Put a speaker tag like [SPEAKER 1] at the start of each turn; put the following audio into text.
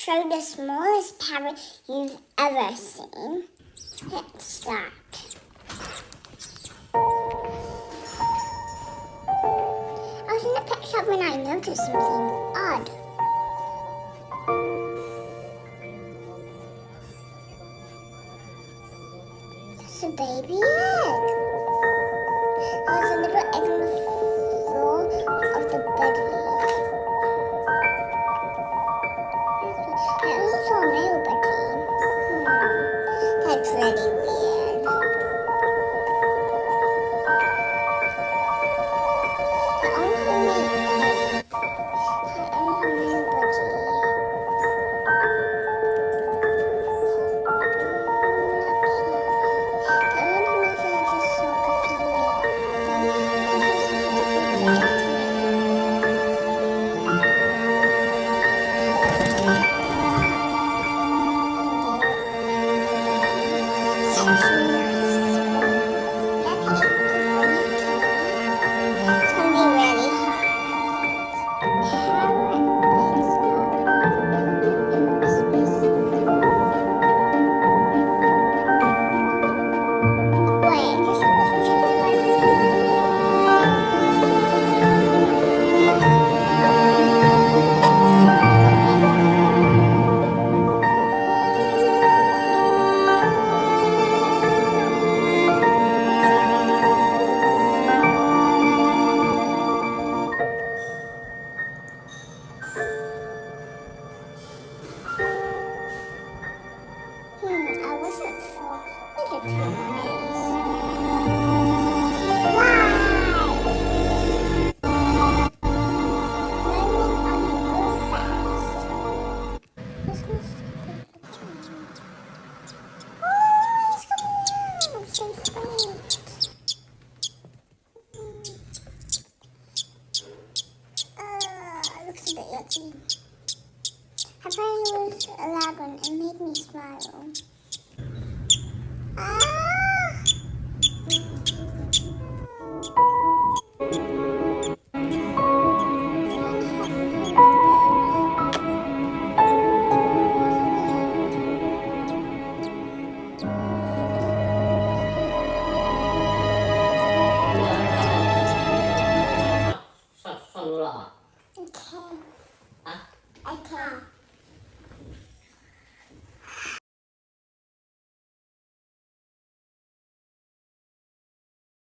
[SPEAKER 1] show the smallest parrot you've ever seen. Let's start. I was in the pet shop when I noticed something odd. It's a baby egg. There's a little egg on the floor of the bed leaf. I also saw a male budgie. That's really weird. I only have male budgie. I wasn't sure. These are too nice. Wow! Learning on a go fast. This must Oh, it's so sweet. Looks a bit yucky. I thought it was a loud one and made me smile. Ah!